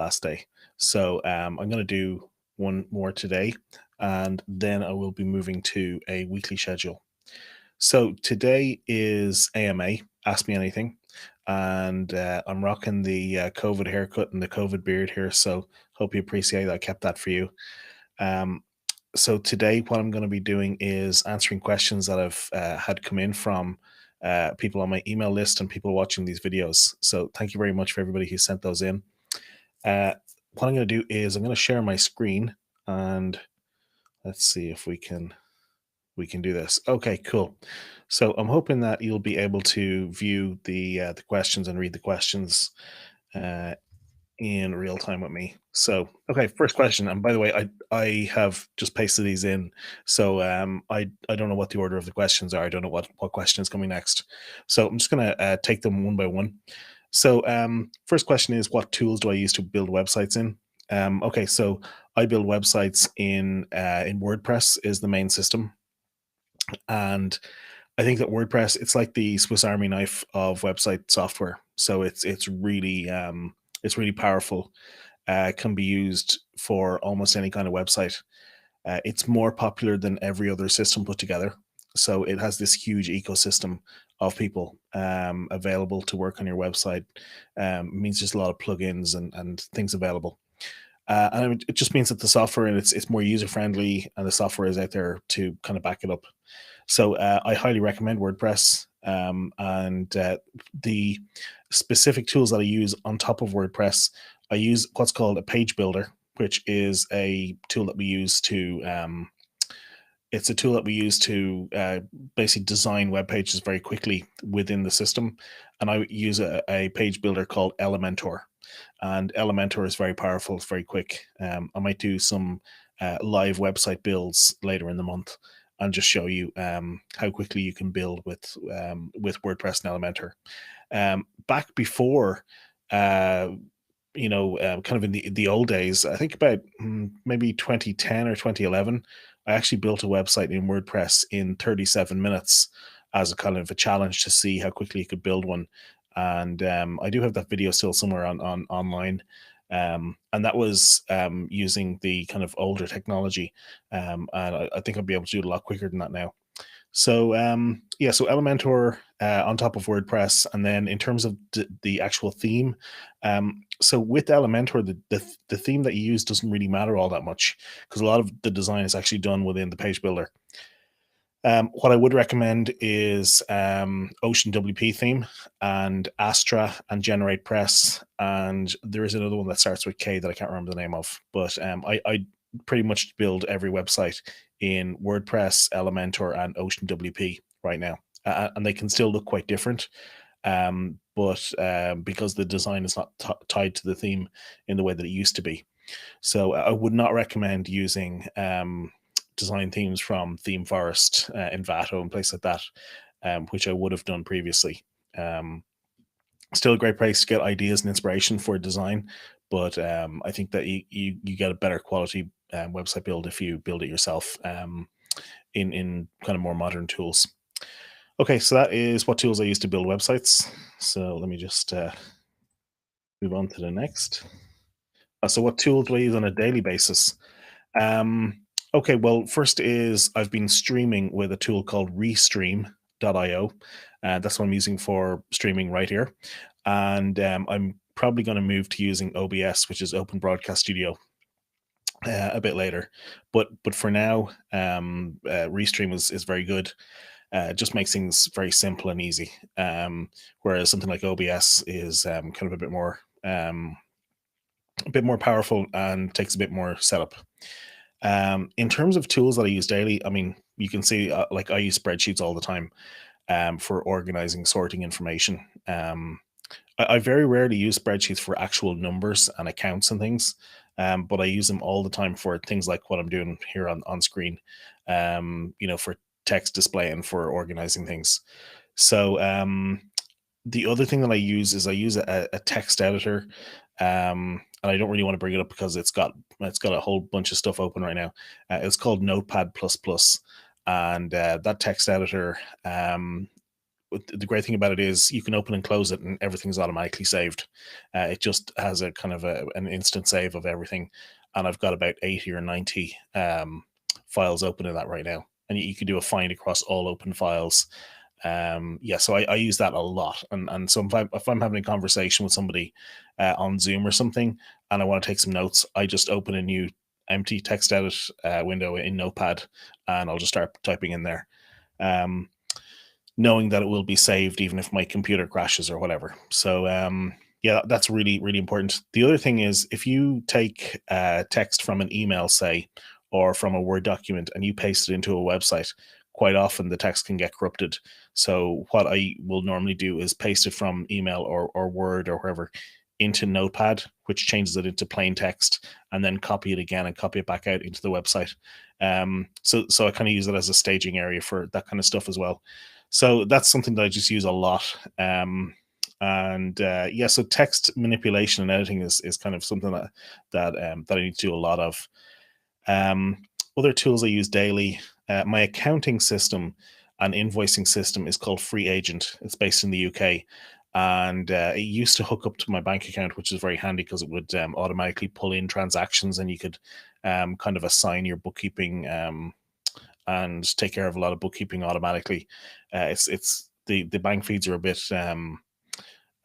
last day. So I'm going to do one more today, and then I will be moving to a weekly schedule. So today is AMA, Ask Me Anything, and I'm rocking the COVID haircut and the COVID beard here. So hope you appreciate that. I kept that for you. Um, so today, what I'm going to be doing is answering questions that I've had come in from people on my email list and people watching these videos. So thank you very much for everybody who sent those in. Uh, what I'm going to do is I'm going to share my screen, and let's see if we can do this. Okay, cool. So I'm hoping that you'll be able to view the questions and read the questions uh, in real time with me. So, okay, first question. And by the way, I have just pasted these in, so I don't know what the order of the questions are. I don't know what question is coming next. So I'm just gonna take them one by one. So first question is, what tools do I use to build websites in? Okay, so I build websites in WordPress is the main system, and I think that WordPress, it's like the Swiss Army knife of website software. So it's really powerful. Can be used for almost any kind of website. It's more popular than every other system put together. So it has this huge ecosystem of people available to work on your website. It means just a lot of plugins and things available. And it just means that the software, and it's more user friendly, and the software is out there to kind of back it up. So I highly recommend WordPress. And the specific tools that I use on top of WordPress, I use what's called a page builder, which is a tool that we use to it's a tool that we use to basically design web pages very quickly within the system. And I use a page builder called Elementor, and Elementor is very powerful. It's very quick. I might do some live website builds later in the month and just show you how quickly you can build with WordPress and Elementor. Back before, uh, kind of in the old days, I think about maybe 2010 or 2011, I actually built a website in WordPress in 37 minutes as a kind of a challenge to see how quickly you could build one. And I do have that video still somewhere on online. And that was using the kind of older technology. And I think I'll be able to do it a lot quicker than that now. So yeah, so Elementor on top of WordPress, and then in terms of the actual theme, so with Elementor, the theme that you use doesn't really matter all that much because a lot of the design is actually done within the page builder. What I would recommend is Ocean WP theme and Astra and Generate Press, and there is another one that starts with K that I can't remember the name of. But I pretty much build every website in WordPress, Elementor, and Ocean WP right now, and they can still look quite different. But because the design is not tied to the theme in the way that it used to be, so I would not recommend using design themes from ThemeForest, Envato, and places like that, which I would have done previously. Um, Still a great place to get ideas and inspiration for design, but I think that you get a better quality website build if you build it yourself in kind of more modern tools. Okay, so that is what tools I use to build websites. So let me just move on to the next. So what tools do I use on a daily basis? Okay, well, first is I've been streaming with a tool called Restream.io. That's what I'm using for streaming right here. And I'm probably going to move to using OBS, which is Open Broadcast Studio, a bit later. But for now, Restream is very good. Just makes things very simple and easy. Whereas something like OBS is kind of a bit more powerful and takes a bit more setup. In terms of tools that I use daily, I mean, you can see like I use spreadsheets all the time for organizing, sorting information. I very rarely use spreadsheets for actual numbers and accounts and things, but I use them all the time for things like what I'm doing here on screen, for text display and for organizing things. So the other thing that I use is I use a text editor, and I don't really want to bring it up because it's got a whole bunch of stuff open right now. It's called Notepad++, and that text editor the great thing about it is you can open and close it and everything's automatically saved. It just has a kind of an instant save of everything. And I've got about 80 or 90 files open in that right now. And you can do a find across all open files. Yeah, so I use that a lot. And so if I'm having a conversation with somebody on Zoom or something, and I want to take some notes, I just open a new empty text edit window in Notepad, and I'll just start typing in there. Knowing that it will be saved even if my computer crashes or whatever. So yeah, that's really, really important. The other thing is if you take text from an email, say, or from a Word document and you paste it into a website, quite often the text can get corrupted. So what I will normally do is paste it from email or Word or wherever into Notepad, which changes it into plain text, and then copy it again and copy it back out into the website. So I kind of use it as a staging area for that kind of stuff as well. So that's something that I just use a lot. Yeah, so text manipulation and editing is kind of something that I need to do a lot of. Other tools I use daily. My accounting system and invoicing system is called Free Agent. It's based in the UK, and it used to hook up to my bank account, which is very handy because it would automatically pull in transactions, and you could kind of assign your bookkeeping and take care of a lot of bookkeeping automatically. It's the bank feeds are a bit they're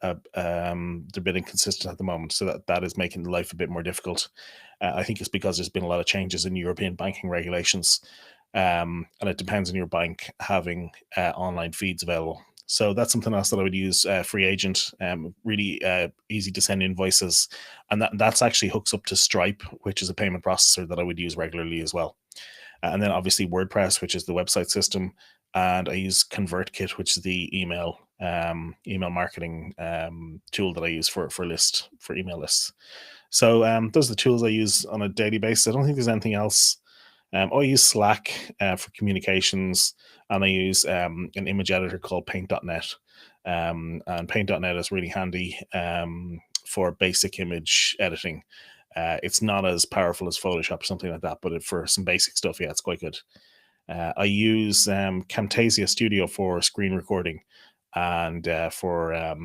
a bit inconsistent at the moment, so that is making life a bit more difficult. I think it's because there's been a lot of changes in European banking regulations, and it depends on your bank having online feeds available. So that's something else that I would use. Free Agent, really easy to send invoices, and that's actually hooks up to Stripe, which is a payment processor that I would use regularly as well. And then obviously WordPress, which is the website system, and I use ConvertKit, which is the email marketing tool that I use for email lists. So those are the tools I use on a daily basis. I don't think there's anything else. I use Slack for communications, and I use an image editor called Paint.net. And Paint.net is really handy for basic image editing. It's not as powerful as Photoshop or something like that, but for some basic stuff, yeah, it's quite good. I use Camtasia Studio for screen recording and for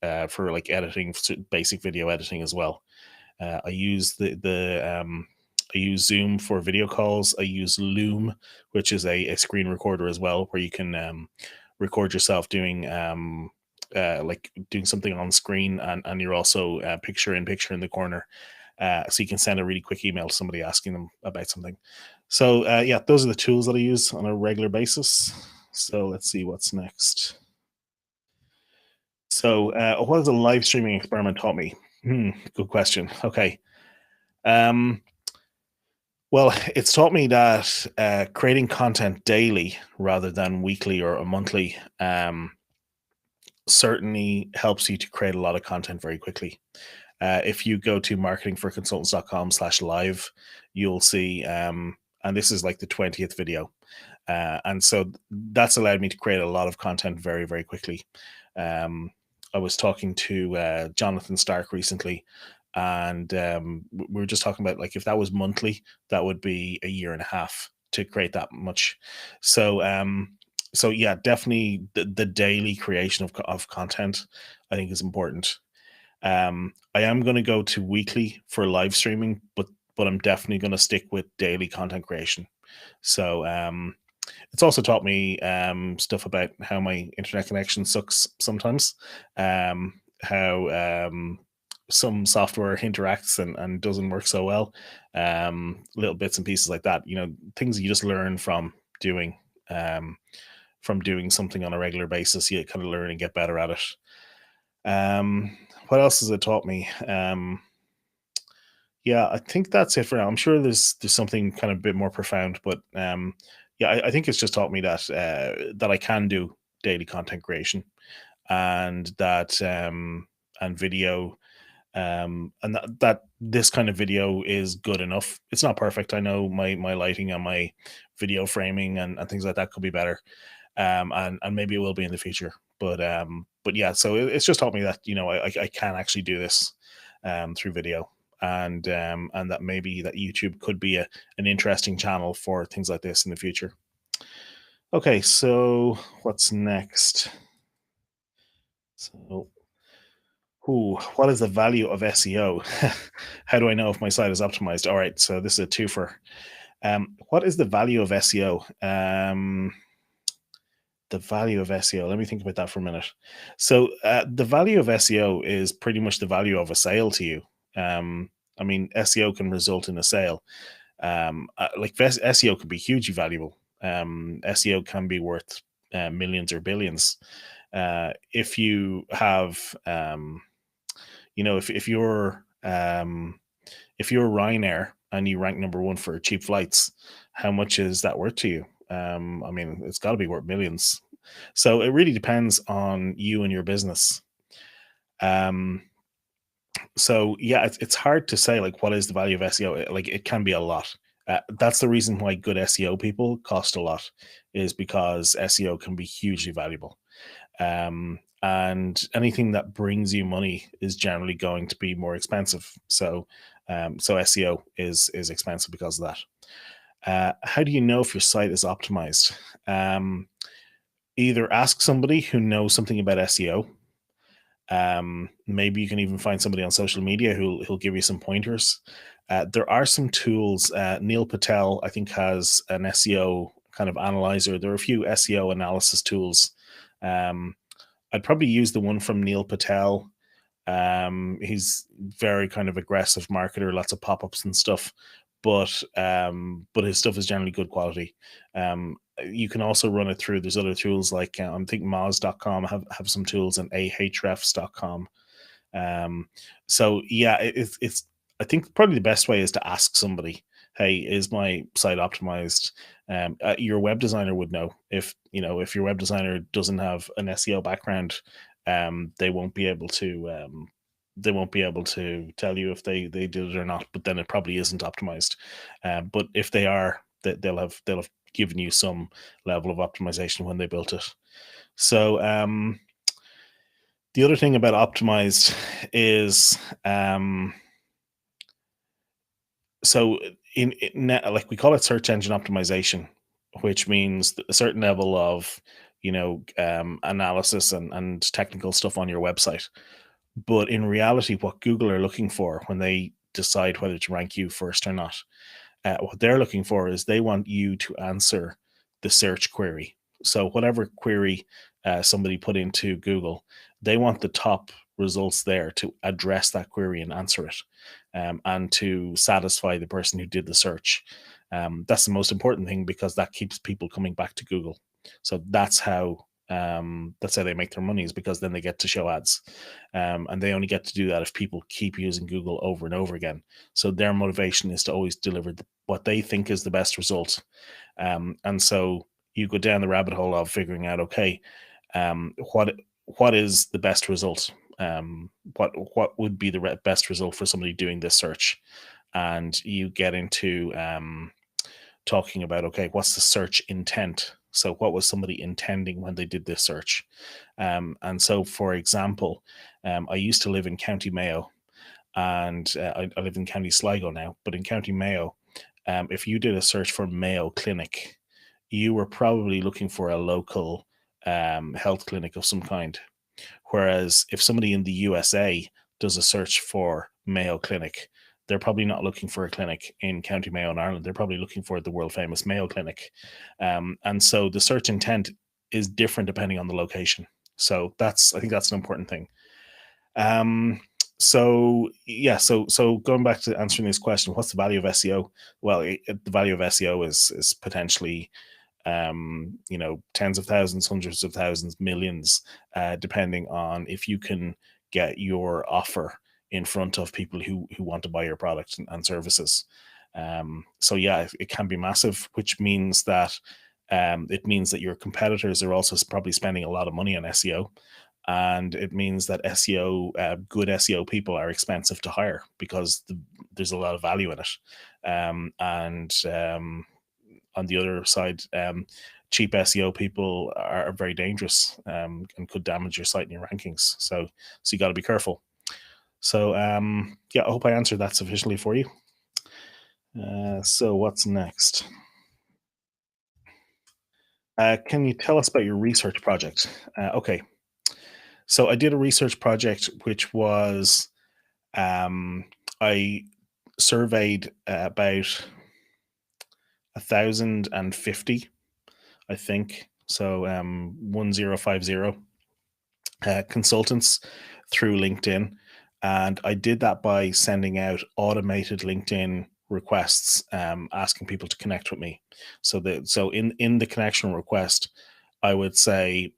like editing, basic video editing as well. I use I use Zoom for video calls. I use Loom, which is a screen recorder as well, where you can record yourself doing like doing something on screen, and you're also picture in picture in the corner. So you can send a really quick email to somebody asking them about something. So yeah, those are the tools that I use on a regular basis. So let's see what's next. So what has a live streaming experiment taught me? Good question. Okay. Um, well, it's taught me that creating content daily rather than weekly or monthly certainly helps you to create a lot of content very quickly. If you go to marketingforconsultants.com/live, you'll see, and this is like the 20th video. And so that's allowed me to create a lot of content very, very quickly. I was talking to Jonathan Stark recently, and we were just talking about like if that was monthly, that would be a year and a half to create that much. So, so yeah, definitely the daily creation of content, I think, is important. I am going to go to weekly for live streaming, but I'm definitely going to stick with daily content creation. So it's also taught me stuff about how my internet connection sucks sometimes, how some software interacts and doesn't work so well, little bits and pieces like that. You know, things you just learn um, from doing something on a regular basis. You kind of learn and get better at it. What else has it taught me? Yeah, I think that's it for now. I'm sure there's something kind of a bit more profound, but yeah, I think it's just taught me that that I can do daily content creation, and that and video, and that this kind of video is good enough. It's not perfect. I know my lighting and my video framing and things like that could be better, and maybe it will be in the future. But yeah, so it's just taught me that I can actually do this through video, and that maybe that YouTube could be an interesting channel for things like this in the future. Okay, so what's next? So, what is the value of SEO? How do I know if my site is optimized? All right, so this is a twofer. What is the value of SEO? The value of SEO. Let me think about that for a minute. So, the value of SEO is pretty much the value of a sale to you. I mean, SEO can result in a sale. SEO could be hugely valuable. SEO can be worth millions or billions. If you have, if you're Ryanair and you rank number one for cheap flights, how much is that worth to you? I mean, it's got to be worth millions. So it really depends on you and your business. Um, so yeah, it's hard to say like what is the value of SEO. Like it can be a lot. That's the reason why good SEO people cost a lot, is because SEO can be hugely valuable. And anything that brings you money is generally going to be more expensive. So SEO is expensive because of that. How do you know if your site is optimized? Um, Either ask somebody who knows something about SEO. Maybe you can even find somebody on social media who'll give you some pointers. There are some tools. Neil Patel, I think, has an SEO kind of analyzer. There are a few SEO analysis tools. Um, I'd probably use the one from Neil Patel. He's very kind of aggressive marketer, lots of pop-ups and stuff, but his stuff is generally good quality. You can also run it through. There's other tools like I think Moz.com have some tools, and ahrefs.com. So yeah, it's I think probably the best way is to ask somebody, hey, is my site optimized? Your web designer would know. If your web designer doesn't have an SEO background, they won't be able to tell you if they did it or not, but then it probably isn't optimized. But if they are, they'll have given you some level of optimization when they built it. So the other thing about optimized is so like we call it search engine optimization, which means a certain level of analysis and technical stuff on your website. But in reality, what Google are looking for when they decide whether to rank you first or not, what they're looking for is they want you to answer the search query. So whatever query somebody put into Google, they want the top results there to address that query and answer it, and to satisfy the person who did the search. That's the most important thing, because that keeps people coming back to Google. So that's how they make their money, is because then they get to show ads, and they only get to do that if people keep using Google over and over again. So their motivation is to always deliver what they think is the best result. And so you go down the rabbit hole of figuring out, okay, what is the best result? What would be the best result for somebody doing this search? And you get into talking about, okay, what's the search intent? So what was somebody intending when they did this search? And so, for example, I used to live in County Mayo, and I live in County Sligo now. But in County Mayo, if you did a search for Mayo Clinic, you were probably looking for a local health clinic of some kind. Whereas if somebody in the USA does a search for Mayo Clinic, they're probably not looking for a clinic in County Mayo in Ireland. They're probably looking for the world famous Mayo Clinic. And so the search intent is different depending on the location. So I think that's an important thing. Um, so yeah, so going back to answering this question, what's the value of SEO? Well, the value of SEO is potentially tens of thousands, hundreds of thousands, millions, depending on if you can get your offer in front of people who want to buy your products and services. So yeah, it can be massive, which means that it means that your competitors are also probably spending a lot of money on SEO, and it means that good SEO people are expensive to hire, because there's a lot of value in it. And On the other side, cheap SEO people are very dangerous, and could damage your site and your rankings. So you got to be careful. So yeah, I hope I answered that sufficiently for you. So what's next? Can you tell us about your research project? Okay, so I did a research project which was um, I surveyed about 1,050, I think. So 1050 consultants through LinkedIn. And I did that by sending out automated LinkedIn requests, asking people to connect with me. So in the connection request, I would say,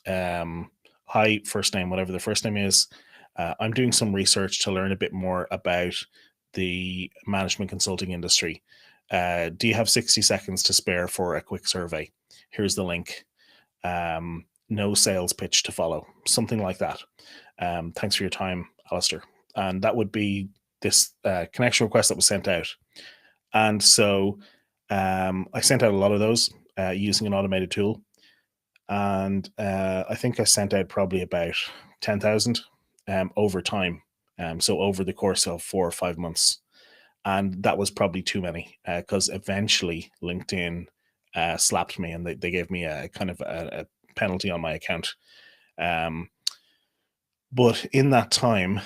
hi, first name, whatever the first name is. I'm doing some research to learn a bit more about the management consulting industry. Do you have 60 seconds to spare for a quick survey? Here's the link. No sales pitch to follow, something like that. Thanks for your time, Alistair. And that would be this connection request that was sent out. And so I sent out a lot of those using an automated tool. And I think I sent out probably about 10,000 over time. So over the course of 4 or 5 months. And that was probably too many because eventually LinkedIn slapped me and they gave me a kind of a penalty on my account. Um, but in that time,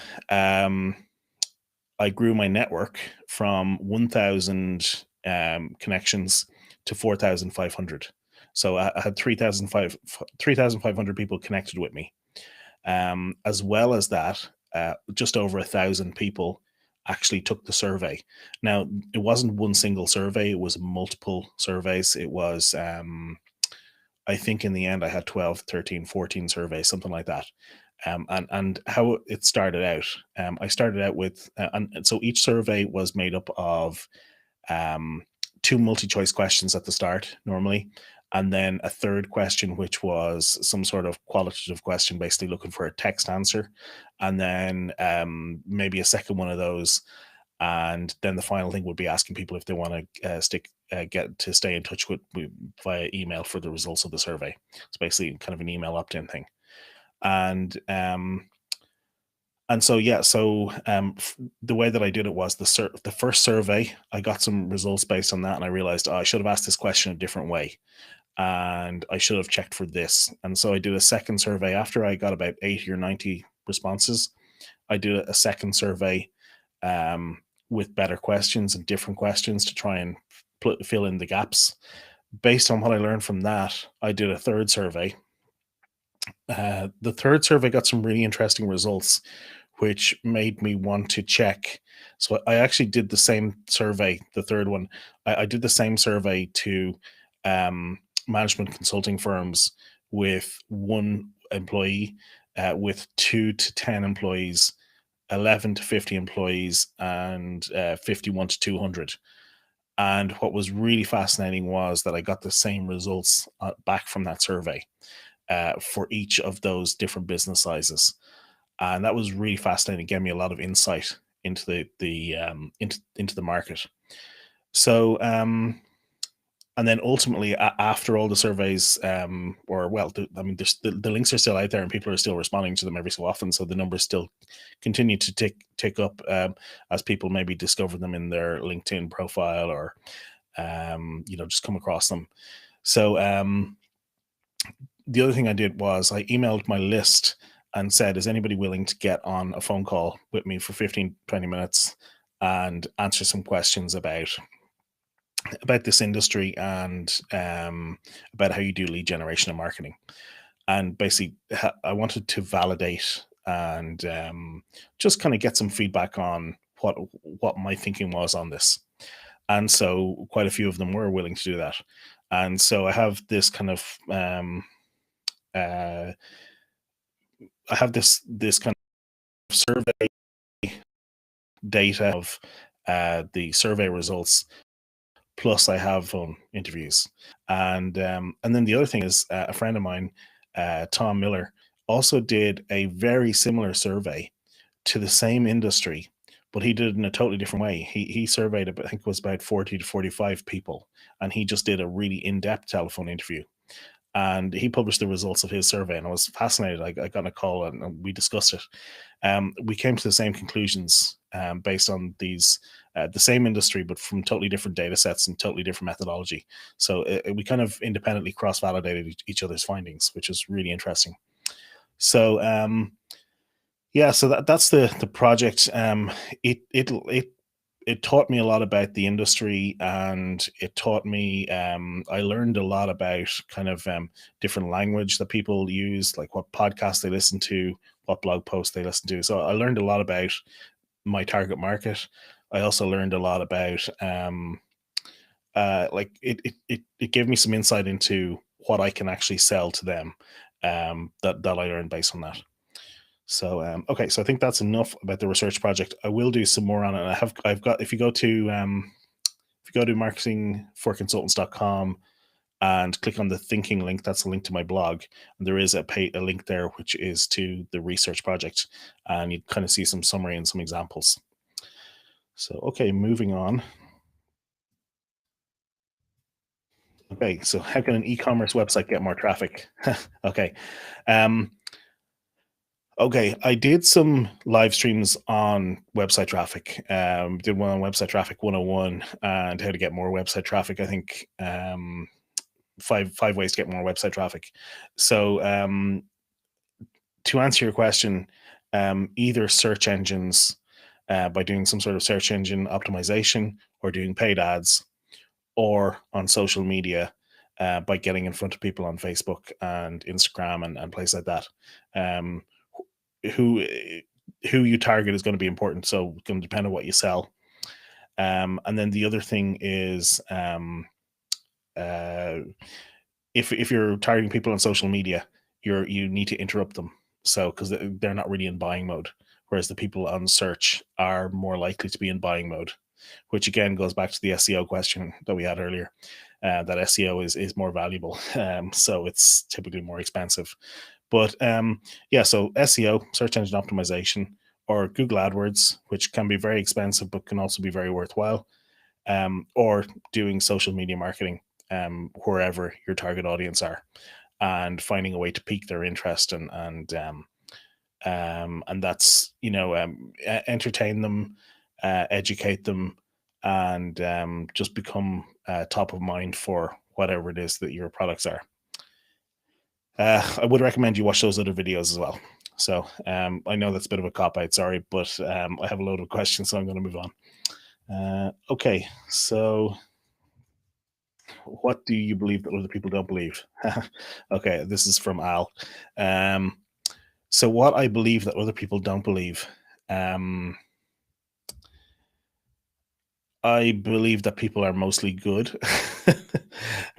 I grew my network from 1,000 connections to 4,500. So I had 3,500 people connected with me. As well as that, just over 1,000 people actually took the survey. Now, it wasn't one single survey, it was multiple surveys. It was, I think in the end, I had 12, 13, 14 surveys, something like that. And how it started out, I started out with, and so each survey was made up of um, two multi-choice questions at the start normally, and then a third question which was some sort of qualitative question, basically looking for a text answer, and then maybe a second one of those, and then the final thing would be asking people if they want to get to stay in touch with via email for the results of the survey. It's basically kind of an email opt-in thing. And so yeah, so the way that I did it was the first survey. I got some results based on that, and I realized, oh, I should have asked this question a different way, and I should have checked for this. And so I did a second survey after I got about 80 or 90 responses. I did a second survey um, with better questions and different questions to try and fill in the gaps. Based on what I learned from that, I did a third survey. The third survey got some really interesting results, which made me want to check. So I actually did the same survey, the third one. I did the same survey to management consulting firms with one employee, with 2 to 10 employees, 11 to 50 employees, and 51 to 200. And what was really fascinating was that I got the same results back from that survey for each of those different business sizes, and that was really fascinating. It gave me a lot of insight into into the market. So, and then ultimately, after all the surveys, or well, I mean, the links are still out there, and people are still responding to them every so often. So the numbers still continue to tick up as people maybe discover them in their LinkedIn profile, or just come across them. So the other thing I did was I emailed my list and said, is anybody willing to get on a phone call with me for 15, 20 minutes and answer some questions about this industry and about how you do lead generation and marketing. And basically, I wanted to validate and just kind of get some feedback on what my thinking was on this. And so quite a few of them were willing to do that. And so I have this kind of uh, I have this kind of survey data of the survey results, plus I have phone interviews, and then the other thing is a friend of mine, Tom Miller, also did a very similar survey to the same industry, but he did it in a totally different way. He surveyed, I think it was about 40 to 45 people, and he just did a really in depth telephone interview. and he published the results of his survey, and I was fascinated. I got on a call and we discussed it. We came to the same conclusions based on these the same industry, but from totally different data sets and totally different methodology. So we kind of independently cross validated each other's findings, which is really interesting. So yeah, so that's the project. It taught me a lot about the industry, and it taught me I learned a lot about kind of different language that people use, like what podcasts they listen to, what blog posts they listen to. So I learned a lot about my target market. I also learned a lot about like it gave me some insight into what I can actually sell to them, that I learned based on that. So okay, so I think that's enough about the research project. I will do some more on it. I've got, if you go to marketingforconsultants.com and click on the thinking link, that's a link to my blog, and there is a link there which is to the research project, and you kind of see some summary and some examples. So okay, moving on. Okay, so how can an e-commerce website get more traffic? Okay. Um, Okay, I did some live streams on website traffic. Did one on website traffic 101 and how to get more website traffic. I think five ways to get more website traffic. So to answer your question, either search engines by doing some sort of search engine optimization, or doing paid ads, or on social media by getting in front of people on Facebook and Instagram and places like that. Um, who who you target is going to be important. So it's going to depend on what you sell. And then the other thing is uh, if you're targeting people on social media, you need to interrupt them. So because they're not really in buying mode, whereas the people on search are more likely to be in buying mode, which again goes back to the SEO question that we had earlier. That SEO is more valuable, so it's typically more expensive. But yeah, so SEO, search engine optimization, or Google AdWords, which can be very expensive but can also be very worthwhile, or doing social media marketing wherever your target audience are, and finding a way to pique their interest, and that's, entertain them, educate them, and just become top of mind for whatever it is that your products are. I would recommend you watch those other videos as well. So I know that's a bit of a cop out, sorry, but I have a load of questions, so I'm going to move on. Okay, so what do you believe that other people don't believe? Okay, this is from Al. Um, so what I believe that other people don't believe. Um, I believe that people are mostly good.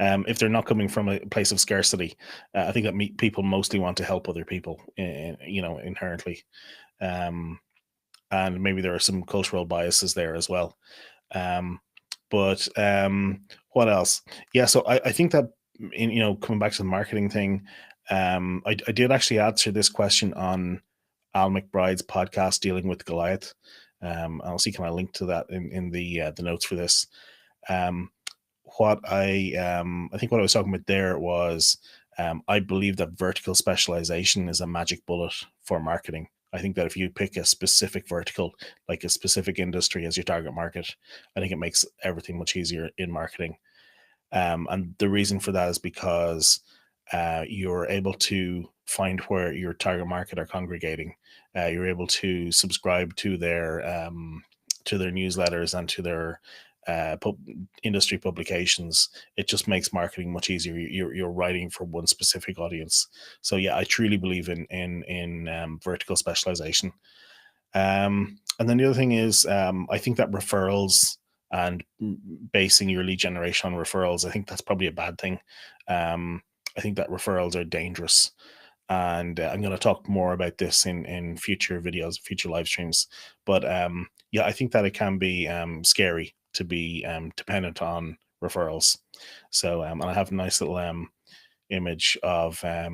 If they're not coming from a place of scarcity, I think that people mostly want to help other people, inherently. Um, and maybe there are some cultural biases there as well. Um, but what else? Yeah, so I think that, coming back to the marketing thing, I did actually answer this question on Al McBride's podcast, Dealing with Goliath. I'll see, can I link to that in the notes for this? Um, what I think what I was talking about there was, I believe that vertical specialization is a magic bullet for marketing. I think that if you pick a specific vertical, like a specific industry as your target market, I think it makes everything much easier in marketing. And the reason for that is because you're able to find where your target market are congregating. You're able to subscribe to their newsletters and to their industry publications. It just makes marketing much easier. You're writing for one specific audience. So yeah, I truly believe in vertical specialization. And then the other thing is, I think that referrals and basing your lead generation on referrals, I think that's probably a bad thing. I think that referrals are dangerous. And I'm going to talk more about this in future videos, future live streams. But yeah, I think that it can be scary to be dependent on referrals. So, and I have a nice little image of that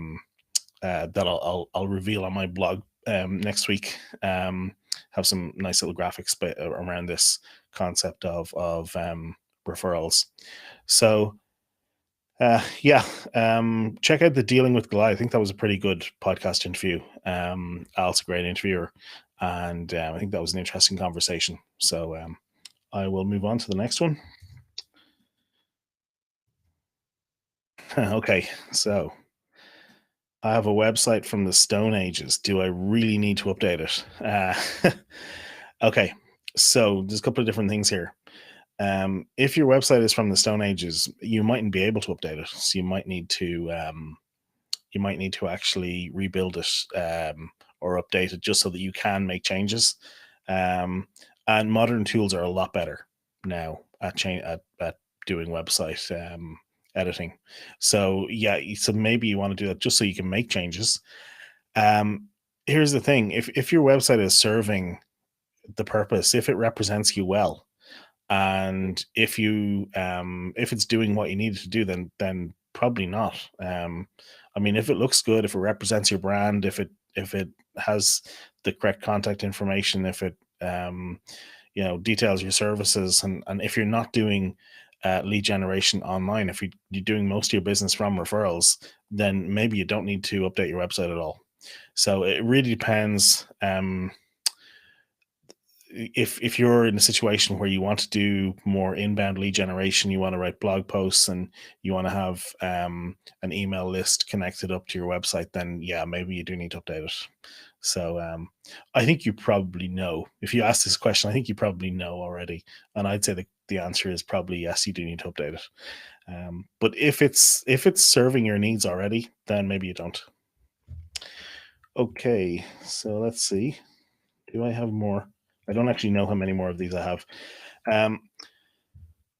I'll reveal on my blog next week. Have some nice little graphics around this concept of referrals. So Yeah, check out the Dealing with Goliath. I think that was a pretty good podcast interview. Al's a great interviewer, and I think that was an interesting conversation. So I will move on to the next one. Okay, so I have a website from the Stone Ages. Do I really need to update it? Okay, so there's a couple of different things here. If your website is from the Stone Ages, you mightn't be able to update it. So you might need to actually rebuild it or update it just so that you can make changes. And modern tools are a lot better now at doing website editing. So yeah, so maybe you want to do that just so you can make changes. Um, Here's the thing: if your website is serving the purpose, if it represents you well, and if it's doing what you need it to do, then probably not. I mean, if it looks good, if it represents your brand, if it has the correct contact information, if it details your services, and if you're not doing lead generation online, if you're doing most of your business from referrals, then maybe you don't need to update your website at all. So it really depends. If you're in a situation where you want to do more inbound lead generation, you want to write blog posts, and you want to have an email list connected up to your website, then yeah, maybe you do need to update it. So I think you probably know. If you ask this question, I think you probably know already, and I'd say the answer is probably yes. You do need to update it. But if it's serving your needs already, then maybe you don't. Okay, so let's see. Do I have more? I don't actually know how many more of these I have. Um,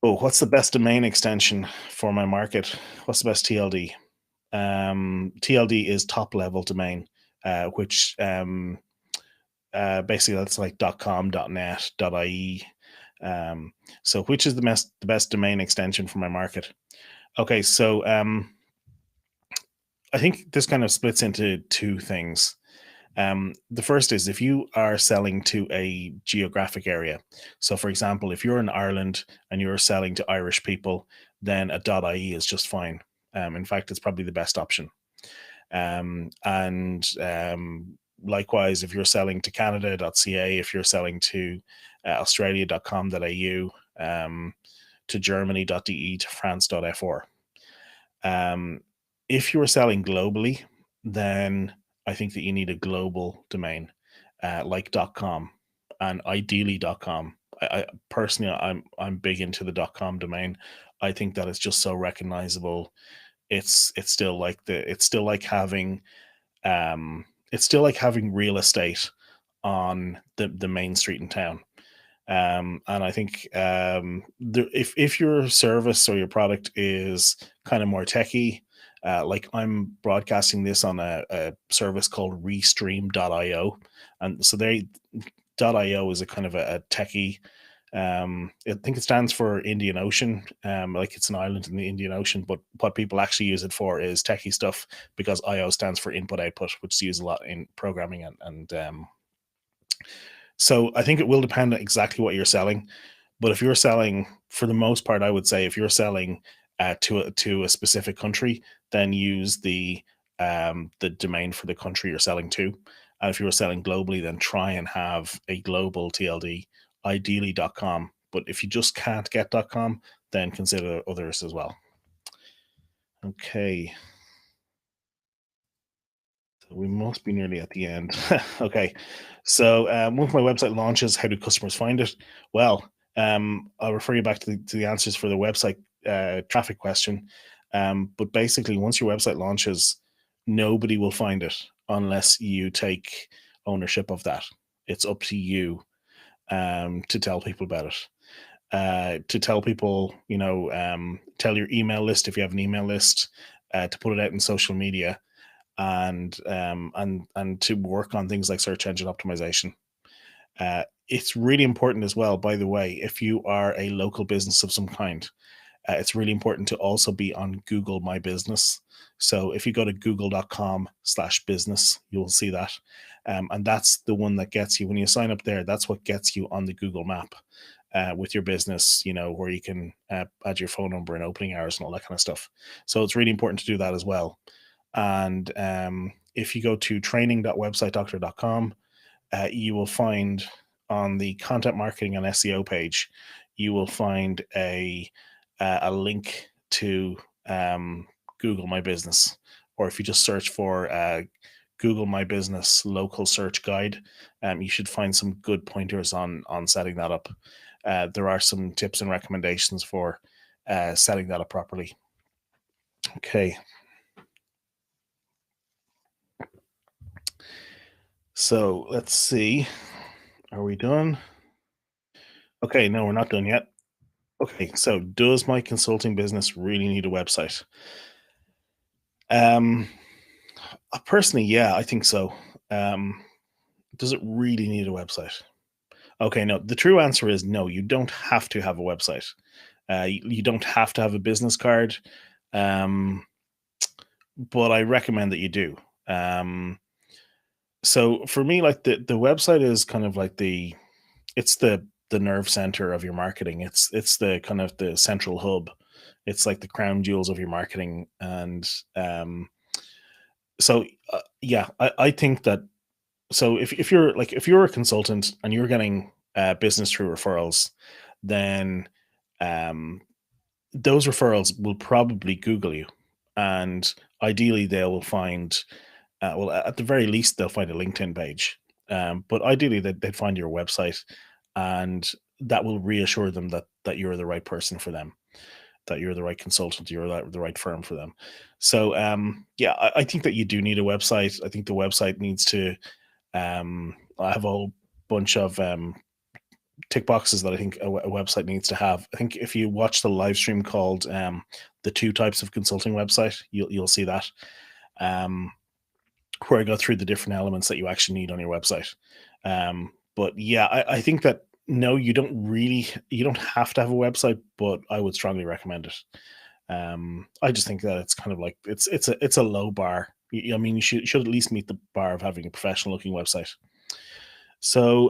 what's the best domain extension for my market? What's the best TLD? TLD is top level domain, which basically that's like .com, .net, .ie. So which is the best domain extension for my market? Okay, so I think this kind of splits into two things. The first is if you are selling to a geographic area. So, for example, if you're in Ireland and you're selling to Irish people, then a .ie is just fine. In fact, it's probably the best option. And likewise, if you're selling to Canada.ca, if you're selling to Australia.com.au, to Germany.de, to France.fr. If you're selling globally, then I think that you need a global domain, like .com, and ideally .com. I personally, I'm big into the .com domain. I think that it's just so recognizable. It's still like having real estate on the main street in town. And I think if your service or your product is kind of more techy, like I'm broadcasting this on a service called Restream.io, and so .io is a kind of a techie. I think it stands for Indian Ocean, like it's an island in the Indian Ocean. But what people actually use it for is techie stuff, because IO stands for input output, which is used a lot in programming and so I think it will depend on exactly what you're selling. But if you're selling, for the most part, I would say if you're selling to a specific country, then use the domain for the country you're selling to. And if you're selling globally, then try and have a global TLD, ideally .com. But if you just can't get .com, then consider others as well. Okay. So we must be nearly at the end. Okay. So once my website launches, how do customers find it? Well, I'll refer you back to the answers for the website traffic question. But basically, once your website launches, nobody will find it unless you take ownership of that. It's up to you to tell people about it. To tell people, tell your email list if you have an email list, to put it out in social media, and to work on things like search engine optimization. It's really important as well, by the way, if you are a local business of some kind, it's really important to also be on Google My Business. So if you go to google.com/business, you'll see that. And that's the one that gets you, when you sign up there, that's what gets you on the Google map. with your business, where you can add your phone number and opening hours and all that kind of stuff. So it's really important to do that as well. And if you go to training.websitedoctor.com, you will find on the content marketing and SEO page, you will find a link to Google My Business. Or if you just search for Google My Business local search guide, you should find some good pointers on setting that up. There are some tips and recommendations for setting that up properly. Okay. So let's see. Are we done? Okay, no, we're not done yet. Okay, so does my consulting business really need a website? Um, Personally, yeah, I think so. Um, does it really need a website? Okay, no, the true answer is no, you don't have to have a website. You don't have to have a business card, um, but I recommend that you do. Um, so for me, like the website is kind of like it's the nerve center of your marketing. It's the kind of the central hub. It's like the crown jewels of your marketing, and so yeah, I think that. So if you're a consultant and you're getting business through referrals, then um, those referrals will probably Google you, and ideally they will find, well, at the very least they'll find a LinkedIn page, but ideally they'd find your website, and that will reassure them that you're the right person for them, that you're the right consultant, you're the right firm for them. So yeah, I think that you do need a website. I think the website needs to. I have a whole bunch of tick boxes that I think a website needs to have. I think if you watch the live stream called "The Two Types of Consulting Website," you'll see that, um, where I go through the different elements that you actually need on your website. But yeah, I think that no, you don't have to have a website, but I would strongly recommend it. I just think that it's kind of like it's a low bar. I mean, you should at least meet the bar of having a professional looking website. So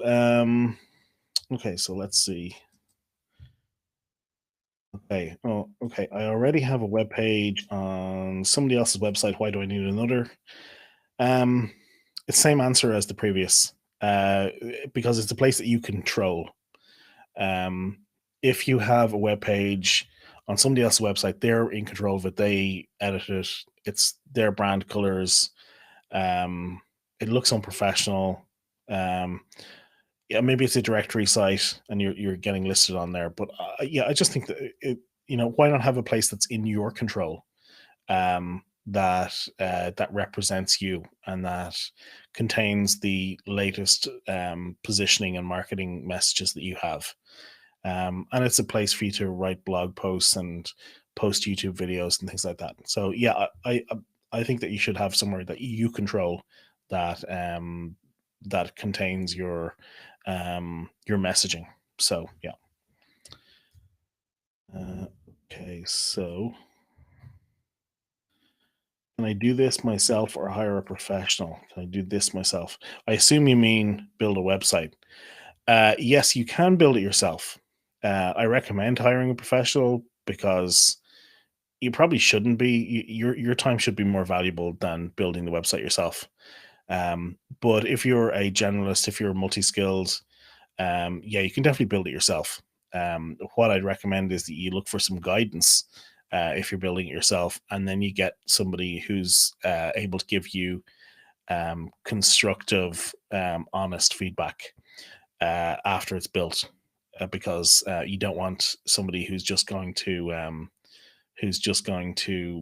okay, so let's see. Okay. Oh, okay. I already have a web page on somebody else's website. Why do I need another? Um, it's same answer as the previous. Because it's a place that you control. Um, if you have a web page on somebody else's website, they're in control of it. They edit it. It's their brand colors. Um, it looks unprofessional. Um, yeah, maybe it's a directory site and you're getting listed on there. But yeah, I just think that why not have a place that's in your control, that represents you and that contains the latest positioning and marketing messages that you have. And it's a place for you to write blog posts and post YouTube videos and things like that. So yeah, I think that you should have somewhere that you control, that that contains your messaging. So yeah. Okay, so can I do this myself or hire a professional? Can I do this myself? I assume you mean build a website. Yes, you can build it yourself. I recommend hiring a professional because you probably shouldn't be. Your time should be more valuable than building the website yourself. But if you're a generalist, if you're multi-skilled, yeah, you can definitely build it yourself. What I'd recommend is that you look for some guidance if you're building it yourself, and then you get somebody who's able to give you constructive, honest feedback after it's built, because you don't want somebody who's just going to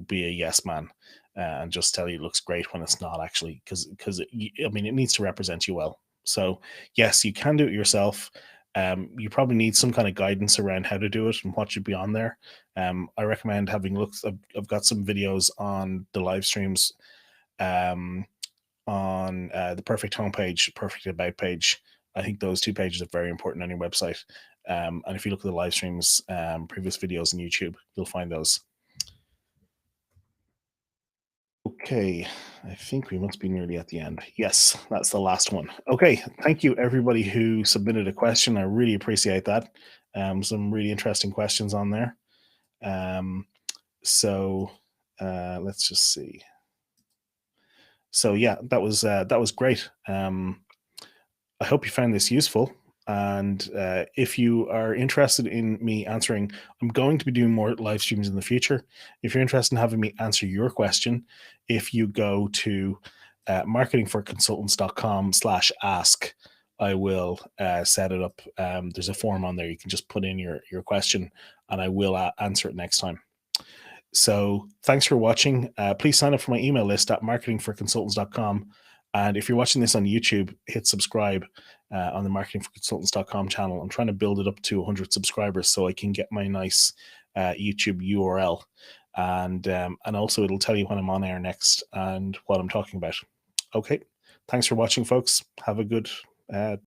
be a yes man and just tell you it looks great when it's not actually, because I mean it needs to represent you well. So yes, you can do it yourself. You probably need some kind of guidance around how to do it and what should be on there. I recommend having looked. I've got some videos on the live streams, um, on the perfect homepage, perfect about page. I think those two pages are very important on your website. And if you look at the live streams, previous videos on YouTube, you'll find those. Okay, I think we must be nearly at the end. Yes, that's the last one. Okay, thank you everybody who submitted a question. I really appreciate that. Some really interesting questions on there. Um, so let's just see. So yeah, that was great. I hope you found this useful. And if you are interested in me answering, I'm going to be doing more live streams in the future. If you're interested in having me answer your question, if you go to marketingforconsultants.com/ask, I will set it up. There's a form on there. You can just put in your question and I will answer it next time. So thanks for watching. Please sign up for my email list at marketingforconsultants.com. And if you're watching this on YouTube, hit subscribe on the marketingforconsultants.com channel. I'm trying to build it up to 100 subscribers so I can get my nice YouTube URL. And also it'll tell you when I'm on air next and what I'm talking about. Okay. Thanks for watching, folks. Have a good